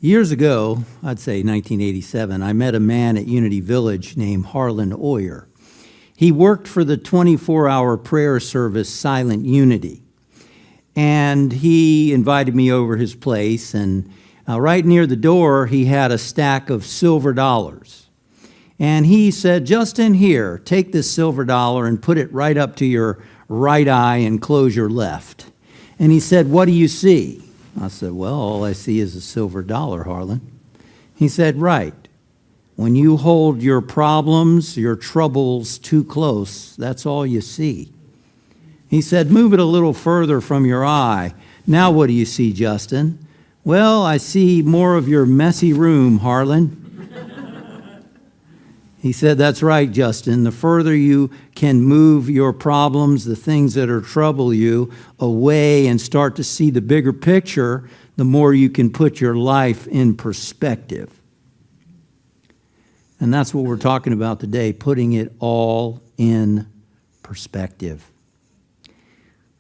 Years ago, I'd say 1987, I met a man at Unity Village named Harlan Oyer. He worked for the 24-hour prayer service Silent Unity. And he invited me over his place, and right near the door, he had a stack of silver dollars. And he said, "Justin, here, take this silver dollar and put it right up to your right eye and close your left." And he said, "What do you see?" I said, "Well, all I see is a silver dollar, Harlan." He said, "Right. When you hold your problems, your troubles too close, that's all you see." He said, "Move it a little further from your eye. Now what do you see, Justin?" "Well, I see more of your messy room, Harlan." He said, "That's right, Justin. The further you can move your problems, the things that are trouble you, away and start to see the bigger picture, the more you can put your life in perspective." And that's what we're talking about today, putting it all in perspective.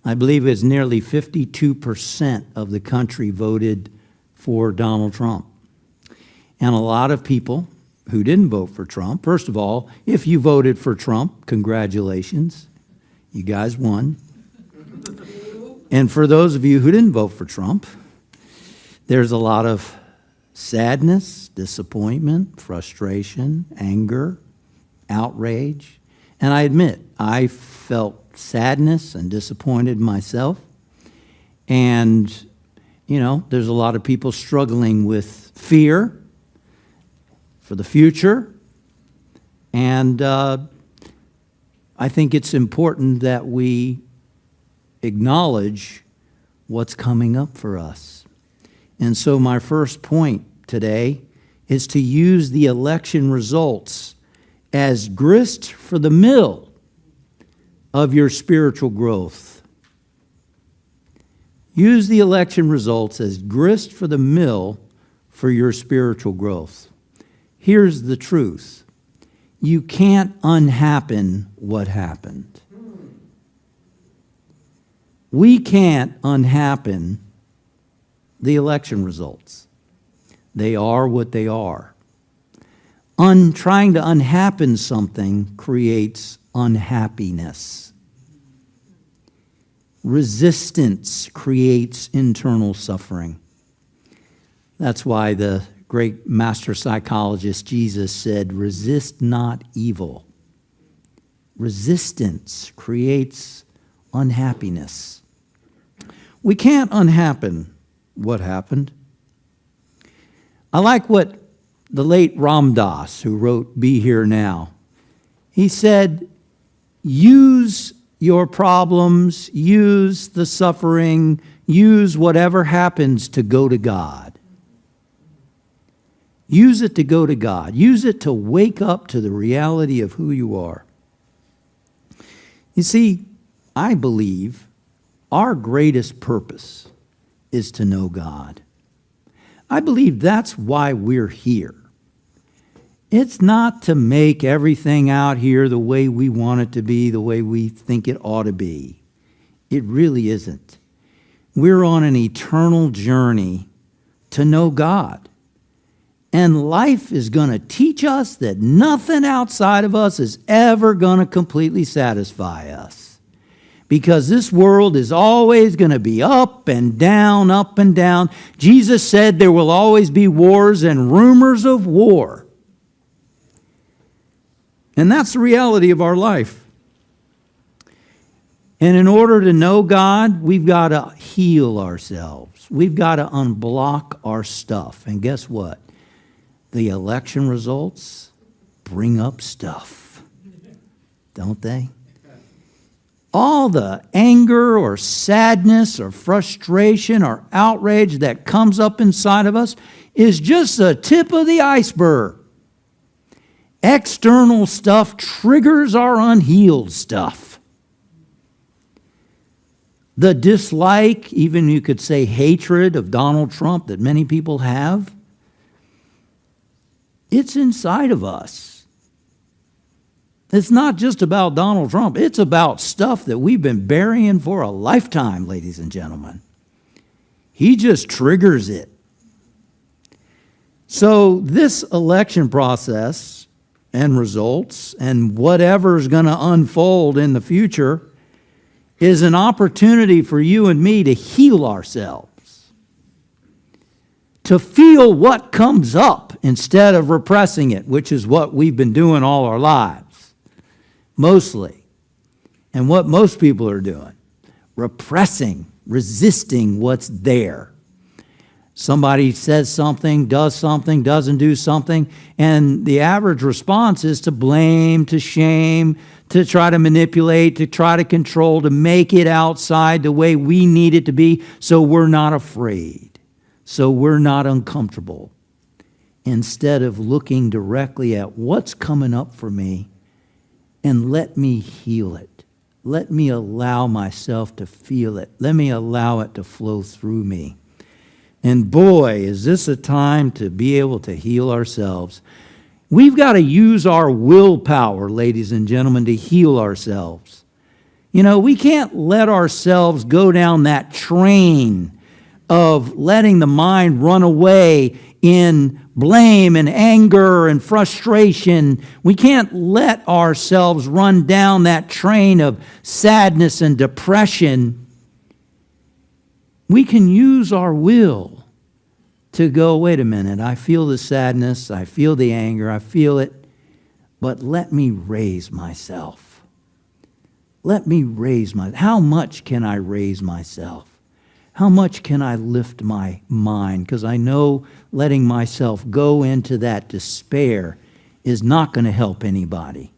I believe it's nearly 52% of the country voted for Donald Trump. And a lot of people who didn't vote for Trump, first of all, if you voted for Trump, congratulations, you guys won. And for those of you who didn't vote for Trump, there's a lot of sadness, disappointment, frustration, anger, outrage. And I admit, I felt sadness and disappointed myself. And, there's a lot of people struggling with fear for the future. And I think it's important that we acknowledge what's coming up for us. And so my first point today is to use the election results as grist for the mill of your spiritual growth. Use the election results as grist for the mill for your spiritual growth. Here's the truth. You can't unhappen what happened. We can't unhappen the election results. They are what they are. Trying to unhappen something creates unhappiness. Resistance creates internal suffering. That's why the great master psychologist Jesus said, "Resist not evil." Resistance creates unhappiness. We can't unhappen what happened. I like what the late Ram Dass, who wrote Be Here Now, he said, use your problems, use the suffering, use whatever happens to go to God. Use it to go to God. Use it to wake up to the reality of who you are. You see, I believe our greatest purpose is to know God. I believe that's why we're here. It's not to make everything out here the way we want it to be, the way we think it ought to be. It really isn't. We're on an eternal journey to know God. And life is going to teach us that nothing outside of us is ever going to completely satisfy us. Because this world is always going to be up and down, up and down. Jesus said there will always be wars and rumors of war. And that's the reality of our life. And in order to know God, we've got to heal ourselves. We've got to unblock our stuff. And guess what? The election results bring up stuff, don't they? All the anger or sadness or frustration or outrage that comes up inside of us is just the tip of the iceberg. External stuff triggers our unhealed stuff. The dislike, even you could say hatred of Donald Trump that many people have, it's inside of us. It's not just about Donald Trump. It's about stuff that we've been burying for a lifetime, ladies and gentlemen. He just triggers it. So this election process and results and whatever's going to unfold in the future is an opportunity for you and me to heal ourselves, to feel what comes up instead of repressing it, which is what we've been doing all our lives, mostly, and what most people are doing, repressing, resisting what's there. Somebody says something, doesn't do something, and the average response is to blame, to shame, to try to manipulate, to try to control, to make it outside the way we need it to be so we're not afraid, so we're not uncomfortable, instead of looking directly at what's coming up for me and let me heal it. Let me allow myself to feel it. Let me allow it to flow through me. And boy, is this a time to be able to heal ourselves. We've got to use our willpower, ladies and gentlemen, to heal ourselves. You know, we can't let ourselves go down that train of letting the mind run away in blame and anger and frustration. We can't let ourselves run down that train of sadness and depression. We can use our will to go, wait a minute, I feel the sadness, I feel the anger, I feel it, but let me raise myself. Let me raise myself. How much can I raise myself? How much can I lift my mind? Because I know letting myself go into that despair is not going to help anybody.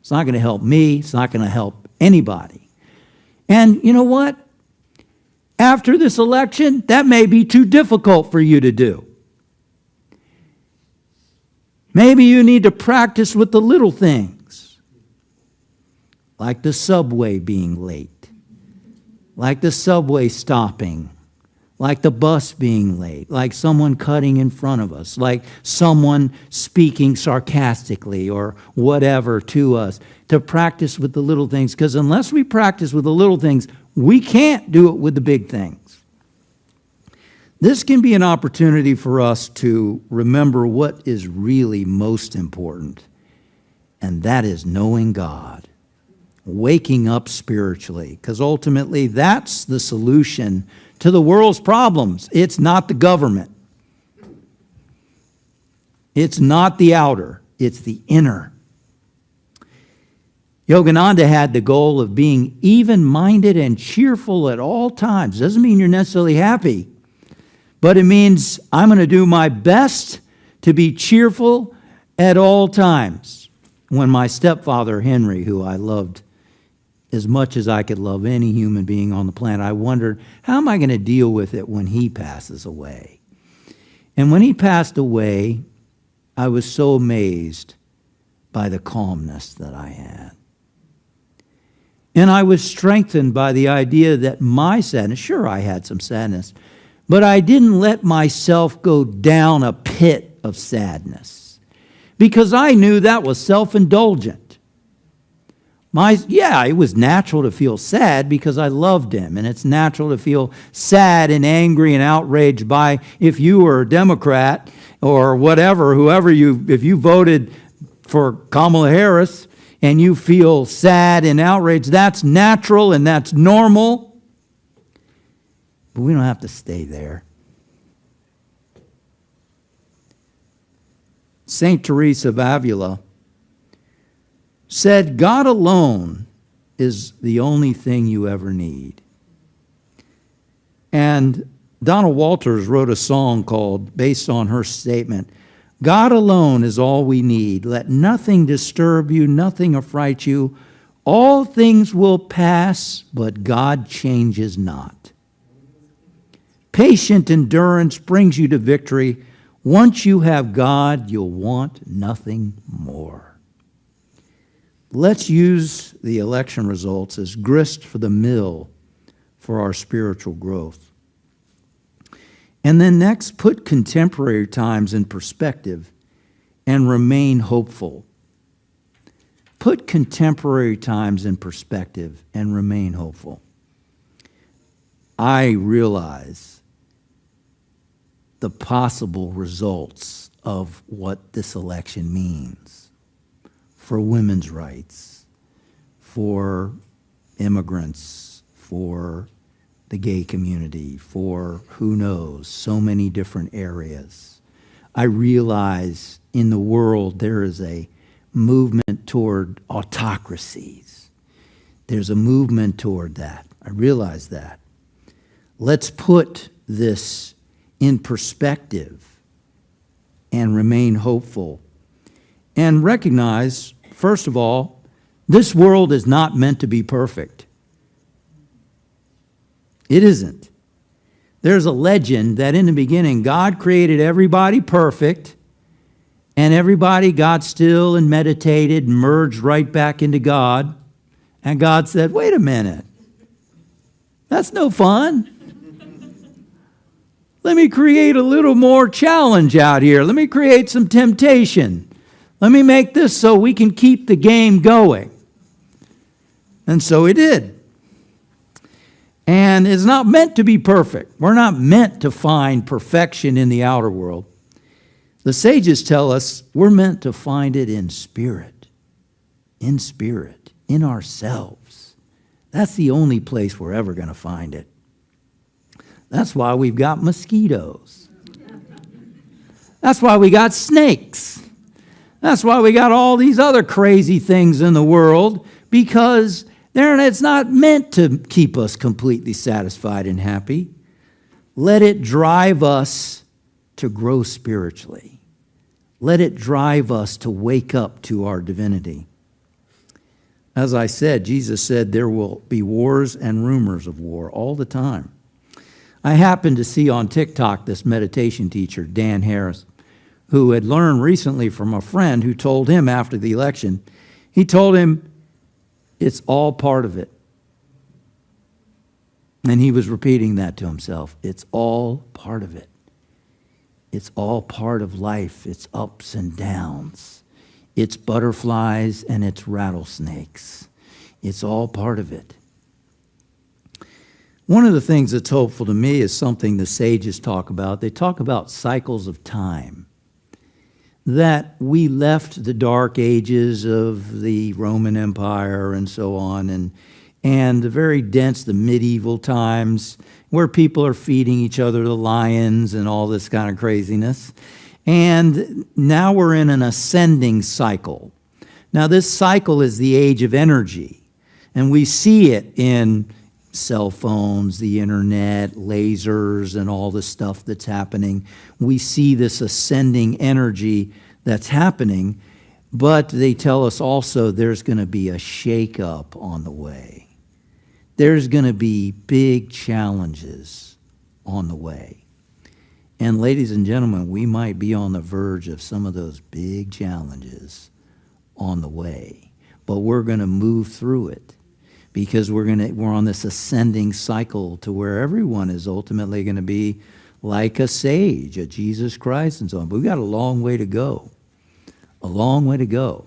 It's not going to help me. It's not going to help anybody. And you know what? After this election, that may be too difficult for you to do. Maybe you need to practice with the little things, like the subway being late, like the subway stopping, like the bus being late, like someone cutting in front of us, like someone speaking sarcastically or whatever to us, to practice with the little things. Because unless we practice with the little things, we can't do it with the big things. This can be an opportunity for us to remember what is really most important, and that is knowing God, waking up spiritually, because ultimately that's the solution to the world's problems. It's not the government. It's not the outer. It's the inner. Yogananda had the goal of being even-minded and cheerful at all times. Doesn't mean you're necessarily happy, but it means I'm going to do my best to be cheerful at all times. When my stepfather, Henry, who I loved as much as I could love any human being on the planet, I wondered, how am I going to deal with it when he passes away? And when he passed away, I was so amazed by the calmness that I had. And I was strengthened by the idea that my sadness, sure, I had some sadness, but I didn't let myself go down a pit of sadness because I knew that was self-indulgent. It was natural to feel sad because I loved him, and it's natural to feel sad and angry and outraged by, if you were a Democrat or whatever, if you voted for Kamala Harris, and you feel sad and outraged, that's natural and that's normal. But we don't have to stay there. St. Teresa of Avila said, God alone is the only thing you ever need. And Donna Walters wrote a song based on her statement, God alone is all we need. Let nothing disturb you, nothing affright you. All things will pass, but God changes not. Patient endurance brings you to victory. Once you have God, you'll want nothing more. Let's use the election results as grist for the mill for our spiritual growth. And then next, put contemporary times in perspective and remain hopeful. Put contemporary times in perspective and remain hopeful. I realize the possible results of what this election means for women's rights, for immigrants, for the gay community, for who knows, so many different areas. I realize in the world there is a movement toward autocracies. There's a movement toward that. I realize that. Let's put this in perspective and remain hopeful and recognize, first of all, this world is not meant to be perfect. It isn't. There's a legend that in the beginning, God created everybody perfect, and everybody got still and meditated and merged right back into God. And God said, wait a minute. That's no fun. Let me create a little more challenge out here. Let me create some temptation. Let me make this so we can keep the game going. And so he did. And it's not meant to be perfect. We're not meant to find perfection in the outer world. The sages tell us we're meant to find it in spirit, in ourselves. That's the only place we're ever going to find it. That's why we've got mosquitoes. That's why we got snakes. That's why we got all these other crazy things in the world, because it's not meant to keep us completely satisfied and happy. Let it drive us to grow spiritually. Let it drive us to wake up to our divinity. As I said, Jesus said there will be wars and rumors of war all the time. I happened to see on TikTok this meditation teacher, Dan Harris, who had learned recently from a friend who told him after the election, he told him, it's all part of it. And he was repeating that to himself. It's all part of it. It's all part of life. It's ups and downs. It's butterflies and it's rattlesnakes. It's all part of it. One of the things that's hopeful to me is something the sages talk about. They talk about cycles of time. That we left the dark ages of the Roman Empire and so on, and the very dense, the medieval times, where people are feeding each other the lions and all this kind of craziness. And now we're in an ascending cycle. Now this cycle is the age of energy, and we see it in cell phones, the internet, lasers, and all the stuff that's happening. We see this ascending energy that's happening, but they tell us also there's going to be a shake-up on the way. There's going to be big challenges on the way. And ladies and gentlemen, we might be on the verge of some of those big challenges on the way, but we're going to move through it. Because we're on this ascending cycle to where everyone is ultimately going to be like a sage, a Jesus Christ and so on. But we've got a long way to go. A long way to go.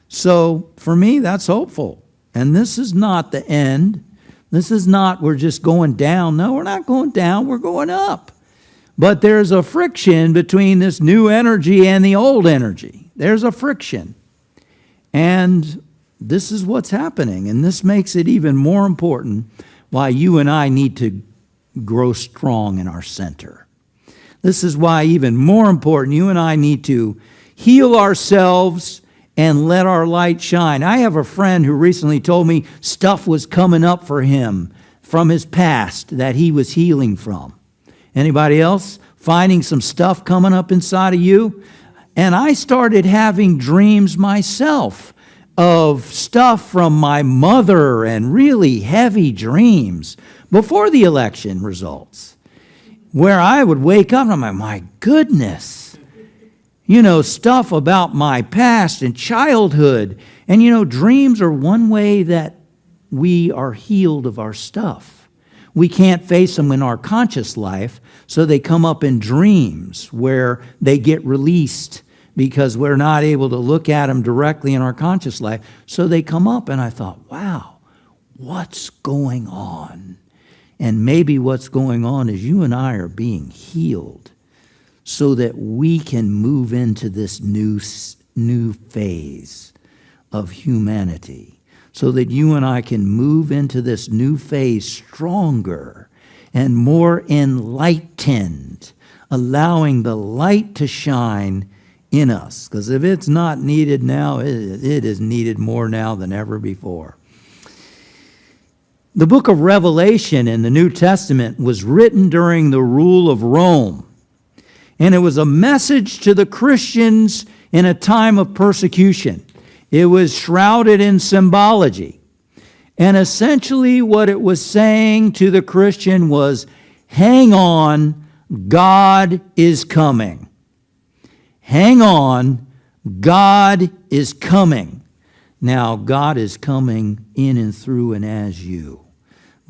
So for me, that's hopeful. And this is not the end. This is not we're just going down. No, we're not going down. We're going up. But there's a friction between this new energy and the old energy. There's a friction. And this is what's happening, and this makes it even more important why you and I need to grow strong in our center. This is why even more important, you and I need to heal ourselves and let our light shine. I have a friend who recently told me stuff was coming up for him from his past that he was healing from. Anybody else finding some stuff coming up inside of you? And I started having dreams myself of stuff from my mother, and really heavy dreams before the election results, where I would wake up and I'm like, my goodness, stuff about my past and childhood. And dreams are one way that we are healed of our stuff. We can't face them in our conscious life, so they come up in dreams where they get released because we're not able to look at them directly in our conscious life. So they come up, and I thought, wow, what's going on? And maybe what's going on is you and I are being healed so that we can move into this new phase of humanity, so that you and I can move into this new phase stronger and more enlightened, allowing the light to shine in us. Because if it's not needed now, it is needed more now than ever before. The book of Revelation in the New Testament was written during the rule of Rome, and it was a message to the Christians in a time of persecution. It was shrouded in symbology. And essentially what it was saying to the Christian was, hang on, God is coming. Hang on, God is coming. Now, God is coming in and through and as you.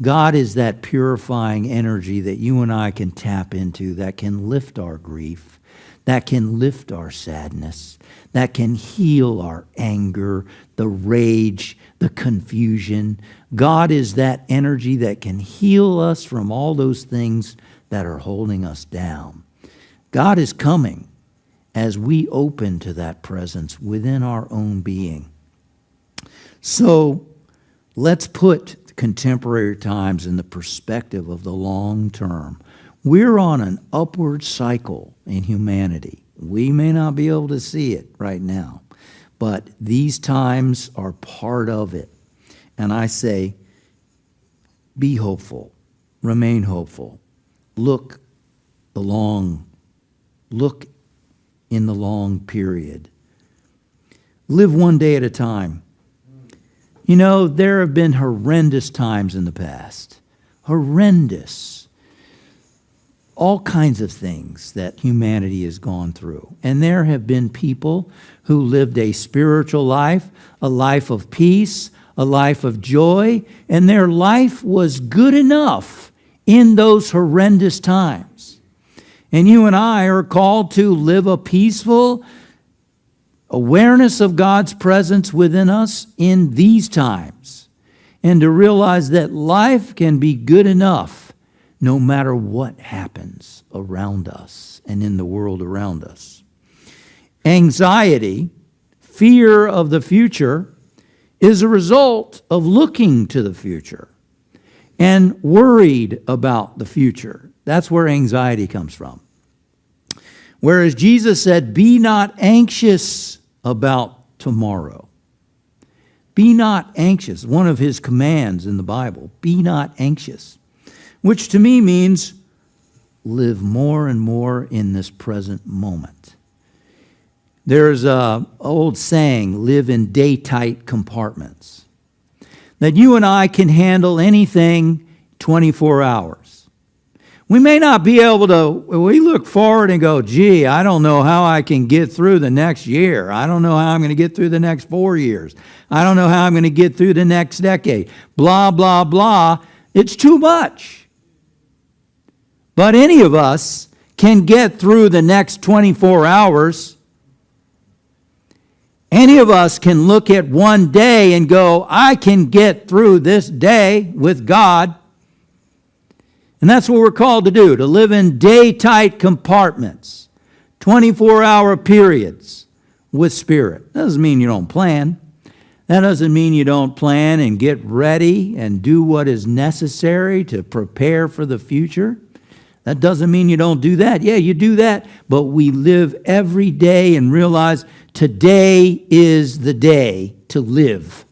God is that purifying energy that you and I can tap into, that can lift our grief, that can lift our sadness, that can heal our anger, the rage, the confusion. God is that energy that can heal us from all those things that are holding us down. God is coming as we open to that presence within our own being. So let's put contemporary times in the perspective of the long term. We're on an upward cycle in humanity. We may not be able to see it right now, but these times are part of it. And I say, be hopeful, remain hopeful. Look in the long period. Live one day at a time. You know, there have been horrendous times in the past. Horrendous. All kinds of things that humanity has gone through. And there have been people who lived a spiritual life, a life of peace, a life of joy, and their life was good enough in those horrendous times. And you and I are called to live a peaceful awareness of God's presence within us in these times, and to realize that life can be good enough no matter what happens around us and in the world around us. Anxiety, fear of the future, is a result of looking to the future and worried about the future. That's where anxiety comes from. Whereas Jesus said, be not anxious about tomorrow. Be not anxious. One of his commands in the Bible, be not anxious. Which to me means live more and more in this present moment. There's an old saying, live in day-tight compartments. That you and I can handle anything 24 hours. We may not be able to, we look forward and go, gee, I don't know how I can get through the next year. I don't know how I'm going to get through the next 4 years. I don't know how I'm going to get through the next decade. Blah, blah, blah. It's too much. But any of us can get through the next 24 hours. Any of us can look at one day and go, I can get through this day with God. And that's what we're called to do, to live in day-tight compartments, 24-hour periods with Spirit. That doesn't mean you don't plan. That doesn't mean you don't plan and get ready and do what is necessary to prepare for the future. That doesn't mean you don't do that. Yeah, you do that. But we live every day and realize today is the day to live.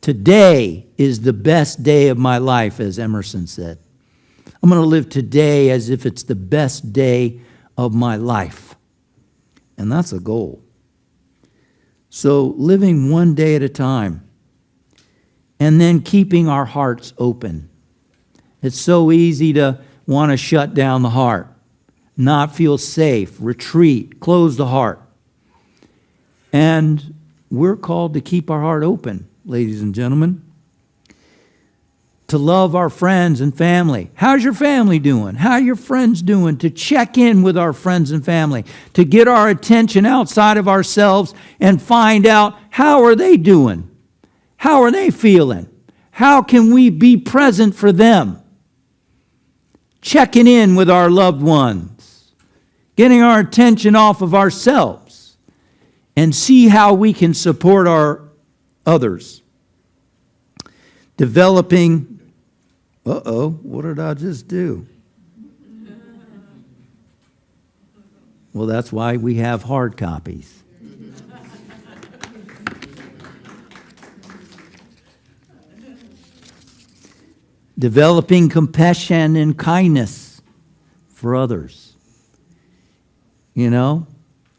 Today is the best day of my life, as Emerson said. I'm going to live today as if it's the best day of my life. And that's a goal. So living one day at a time, and then keeping our hearts open. It's so easy to want to shut down the heart, not feel safe, retreat, close the heart. And we're called to keep our heart open, ladies and gentlemen. To love our friends and family. How's your family doing? How are your friends doing? To check in with our friends and family. To get our attention outside of ourselves and find out, how are they doing? How are they feeling? How can we be present for them? Checking in with our loved ones. getting our attention off of ourselves and see how we can support our others. Developing, what did I just do? Well, that's why we have hard copies. Developing compassion and kindness for others. You know,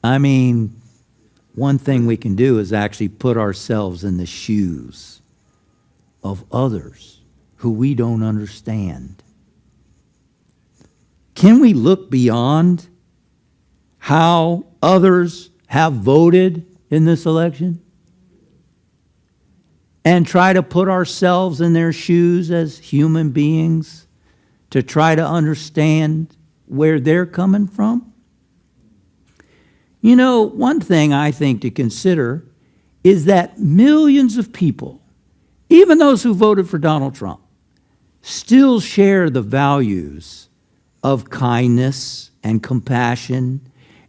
I mean, one thing we can do is actually put ourselves in the shoes of others who we don't understand. Can we look beyond how others have voted in this election and try to put ourselves in their shoes as human beings to try to understand where they're coming from? You know, one thing I think to consider is that millions of people, even those who voted for Donald Trump, still share the values of kindness and compassion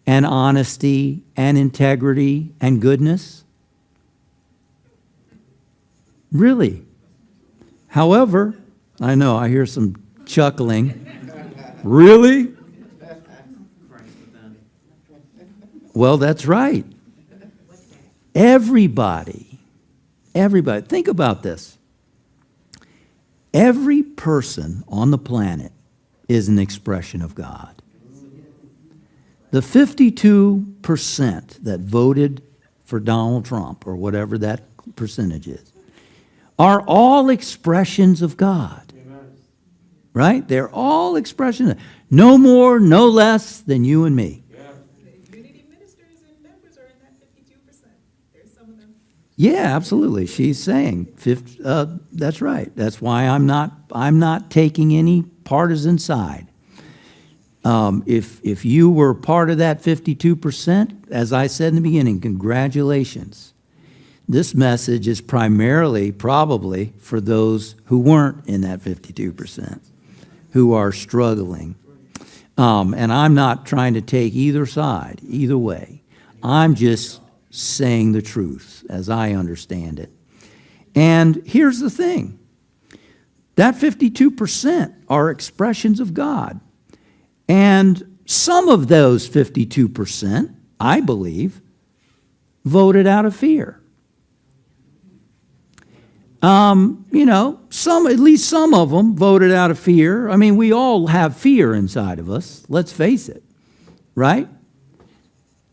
and honesty and integrity and goodness. Really. However, I know, I hear some chuckling. Really? Well, that's right. Everybody, think about this. Every person on the planet is an expression of God. The 52% that voted for Donald Trump, or whatever that percentage is, are all expressions of God. Right? They're all expressions. No more, no less than you and me. Community ministers and members are in that 52%. There's some of them. Yeah, absolutely. She's saying, that's right. That's why I'm not taking any partisan side. If you were part of that 52%, as I said in the beginning, congratulations. This message is primarily, probably, for those who weren't in that 52%, who are struggling. And I'm not trying to take either side, either way. I'm just saying the truth as I understand it. And here's the thing. That 52% are expressions of God. And some of those 52%, I believe, voted out of fear. You know, at least some of them voted out of fear. I mean, we all have fear inside of us, let's face it, right?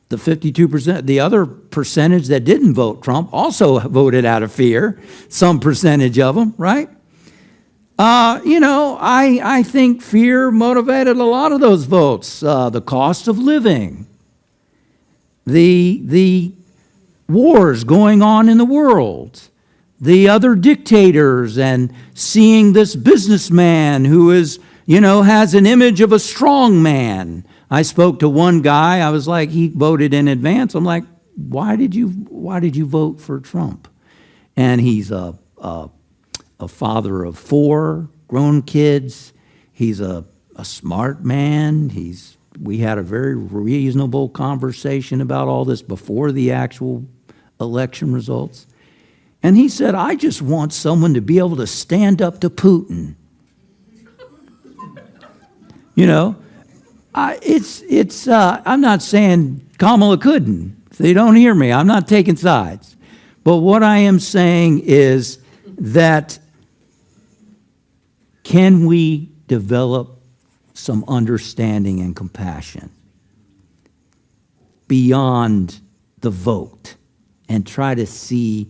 The 52%, the other percentage that didn't vote Trump also voted out of fear, some percentage of them, right? You know, I think fear motivated a lot of those votes. The cost of living, the wars going on in the world, the other dictators, and seeing this businessman who is, you know, has an image of a strong man. I spoke to one guy, I was like, he voted in advance. I'm like, why did you vote for Trump? And he's a father of 4 grown kids. He's a smart man. We had a very reasonable conversation about all this before the actual election results. And he said, I just want someone to be able to stand up to Putin. You know, I'm not saying Kamala couldn't. If they don't hear me, I'm not taking sides. But what I am saying is that can we develop some understanding and compassion beyond the vote and try to see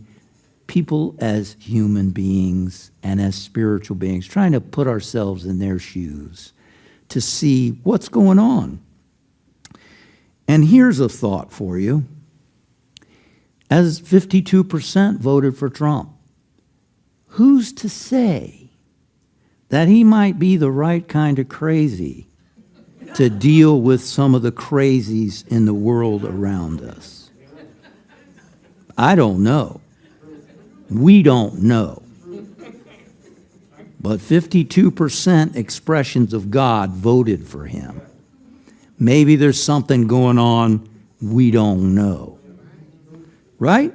people as human beings and as spiritual beings, trying to put ourselves in their shoes to see what's going on. And here's a thought for you. As 52% voted for Trump, who's to say that he might be the right kind of crazy to deal with some of the crazies in the world around us? I don't know. We don't know. But 52% expressions of God voted for him. Maybe there's something going on we don't know. Right?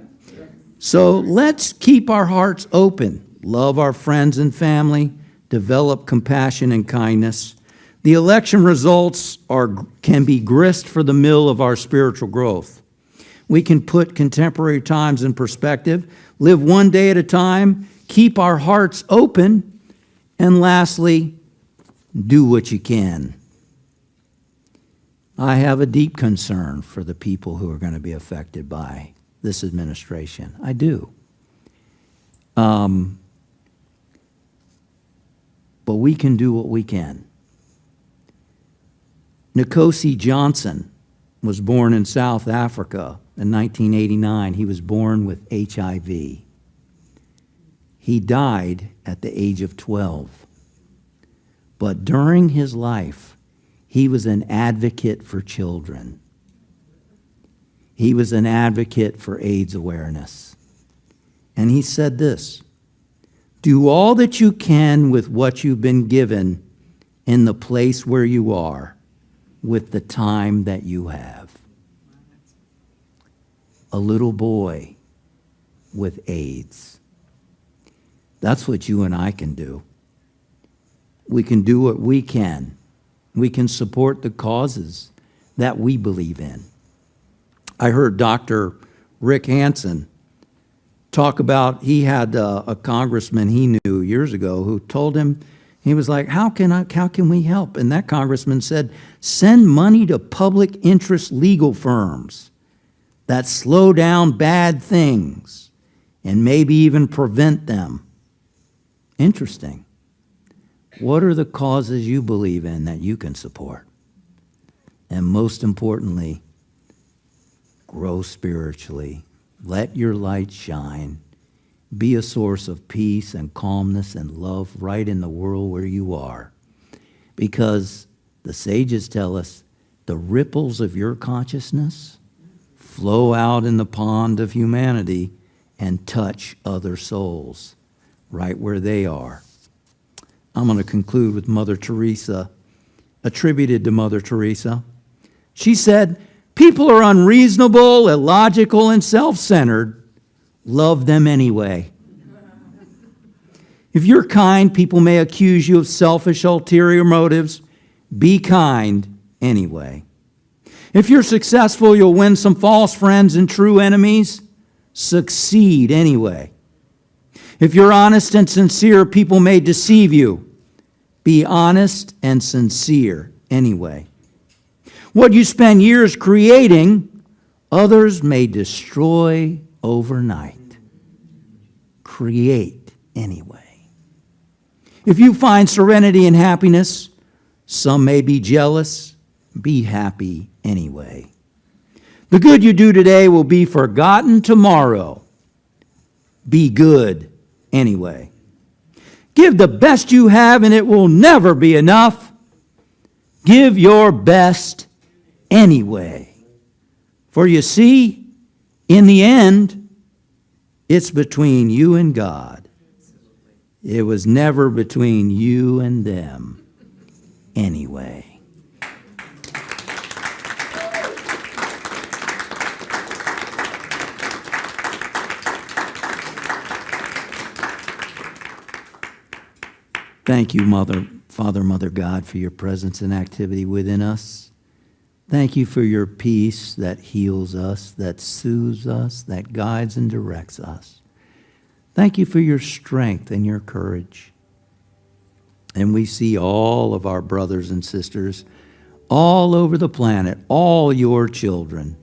So let's keep our hearts open. Love our friends and family. Develop compassion and kindness. The election results can be grist for the mill of our spiritual growth. We can put contemporary times in perspective, live one day at a time, keep our hearts open, and lastly, do what you can. I have a deep concern for the people who are going to be affected by this administration. I do. But we can do what we can. Nkosi Johnson was born in South Africa in 1989. He was born with HIV. He died at the age of 12. But during his life, he was an advocate for children. He was an advocate for AIDS awareness. And he said this, "Do all that you can with what you've been given in the place where you are, with the time that you have." A little boy with AIDS. That's what you and I can do. We can do what we can. We can support the causes that we believe in. I heard Dr. Rick Hansen talk about, he had a congressman he knew years ago who told him, he was like, how can we help? And that congressman said, send money to public interest legal firms that slow down bad things and maybe even prevent them. Interesting. What are the causes you believe in that you can support? And most importantly, grow spiritually. Let your light shine. Be a source of peace and calmness and love right in the world where you are. Because the sages tell us the ripples of your consciousness flow out in the pond of humanity and touch other souls right where they are. I'm going to conclude with Mother Teresa, attributed to Mother Teresa. She said, people are unreasonable, illogical, and self-centered. Love them anyway. If you're kind, people may accuse you of selfish, ulterior motives. Be kind anyway. If you're successful, you'll win some false friends and true enemies. Succeed anyway. If you're honest and sincere, people may deceive you. Be honest and sincere anyway. What you spend years creating, others may destroy overnight. Create anyway. If you find serenity and happiness, some may be jealous. Be happy anyway. The good you do today will be forgotten tomorrow. Be good anyway. Give the best you have and it will never be enough. Give your best anyway. For you see, in the end, it's between you and God. It was never between you and them anyway. Thank you, Father, Mother God, for your presence and activity within us. Thank you for your peace that heals us, that soothes us, that guides and directs us. Thank you for your strength and your courage. And we see all of our brothers and sisters all over the planet, all your children.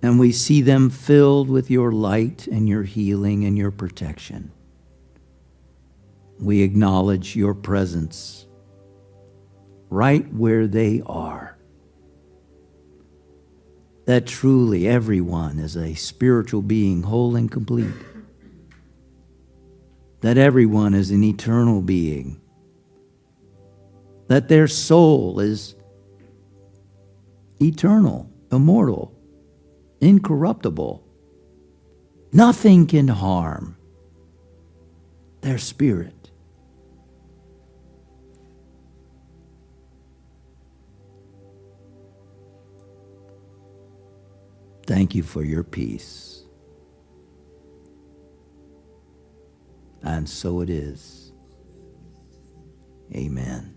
And we see them filled with your light and your healing and your protection. We acknowledge your presence right where they are. That truly everyone is a spiritual being, whole and complete. That everyone is an eternal being. That their soul is eternal, immortal, incorruptible. Nothing can harm their spirit. Thank you for your peace. And so it is. Amen.